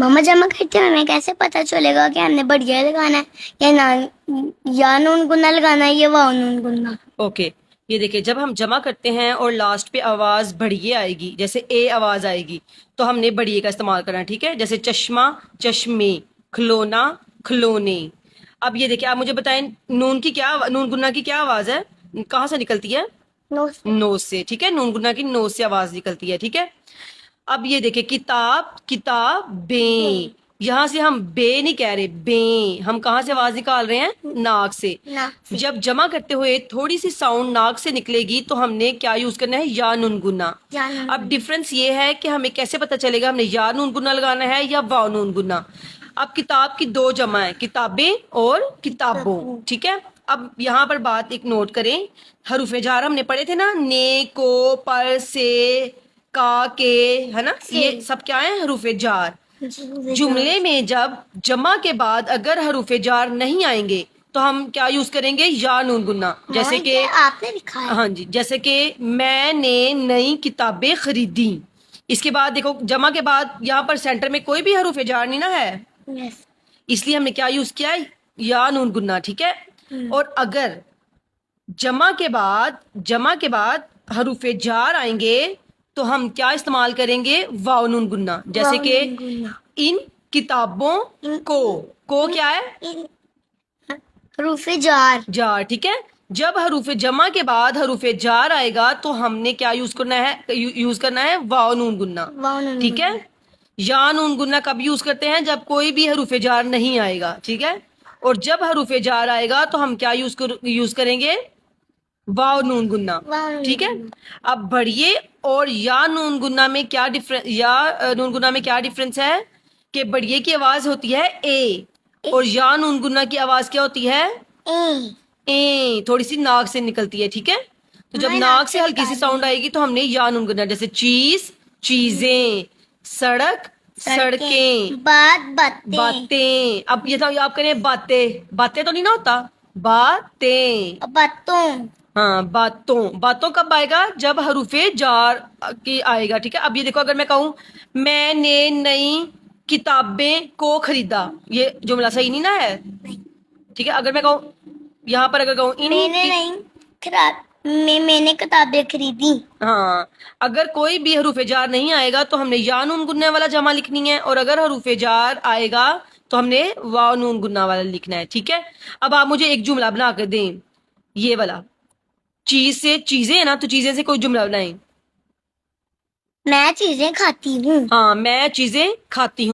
मम्मा जमा करते हैं हमें कैसे पता चलेगा कि हमने बढ़िया लगाना है या नून गुना लगाना है या वाव नून गुना? ओके, ये देखिए, जब हम जमा करते हैं और लास्ट पे आवाज बढ़िए आएगी, जैसे ए आवाज आएगी, तो हमने बढ़िए का इस्तेमाल करना है, ठीक है। जैसे चश्मा, चश्मे, खिलौना, खिलौने। अब ये देखिए, आप मुझे बताएं, नून गुन्ना की क्या आवाज है, कहाँ से निकलती है? नोज से, ठीक है। नून गुन्ना की नोज से आवाज निकलती है, ठीक है। अब ये देखिए, किताब, किताबें, यहाँ से हम बे नहीं कह रहे, बे, हम कहाँ से आवाज निकाल रहे हैं? नाक से। जब जमा करते हुए थोड़ी सी साउंड नाक से निकलेगी तो हमने क्या यूज करना है? या नून गुना। अब डिफरेंस ये है कि हमें कैसे पता चलेगा हमने या नून गुना लगाना है या वाव नून गुना। अब किताब की दो जमा है, किताबें और किताबों, ठीक है। अब यहाँ पर बात एक नोट करें, हरूफ जार हमने पढ़े थे ना, ने, को, पर, से, का, के, है ना, ये सब क्या है? हरूफ जार। जुमले में जब जमा के बाद अगर हरूफ जार नहीं आएंगे तो हम क्या यूज करेंगे? या नून गुन्ना। जैसे कि आपने लिखा है। हाँ जी, जैसे कि मैंने नई किताबें खरीदी। इसके बाद देखो, जमा के बाद यहाँ पर सेंटर में कोई भी हरूफ जार नहीं ना है, इसलिए हमने क्या यूज किया है? या नून गुन्ना, ठीक है। और अगर जमा के बाद हरूफ जार आएंगे तो हम क्या इस्तेमाल करेंगे? वाव नून गुन्ना। जैसे कि इन किताबों को क्या है? हरूफ जार। जार, ठीक है। जब हरूफ जमा के बाद हरूफ जार आएगा तो हमने क्या यूज करना है? वाव नून गुन्ना, ठीक है। या नून गुन्ना कब यूज करते हैं? जब कोई भी हरूफ जार नहीं आएगा, ठीक है। और जब हरूफ जार आएगा तो हम क्या यूज करेंगे? वाव नून गुन्ना, ठीक है। अब बढ़िए और या नून गुन्ना में क्या डिफरेंस है कि बढ़िए की आवाज होती है ए और या नून गुन्ना की आवाज क्या होती है? ए, थोड़ी सी नाक से निकलती है, ठीक है। तो जब नाक से हल्की सी साउंड आएगी तो हमने या नून गुन्ना। जैसे चीज, चीजें, सड़क, सड़कें, बातें। अब ये तो आप करें बातें तो नहीं ना होता, बातें। हाँ, बातों कब आएगा? जब हरूफे जार की आएगा, ठीक है। अब ये देखो, अगर मैं कहूँ मैंने नई किताबें को खरीदा, ये जुमला सही नहीं ना है, ठीक है। अगर मैं कहूँ यहाँ पर, अगर कहूँ मैंने किताबें खरीदी, हाँ, अगर कोई भी हरूफे जार नहीं आएगा तो हमने या नून गुन्ने वाला जमा लिखनी है, और अगर हरूफे जार आएगा तो हमने वाव नून गुन्ना वाला लिखना है, ठीक है। अब आप मुझे एक जुमला बना कर दें, ये वाला, चीज से चीजें है ना, तो चीजें से कोई जुमला बनाएं। मैं चीजें खाती हूँ। हाँ, मैं चीजें खाती हूँ।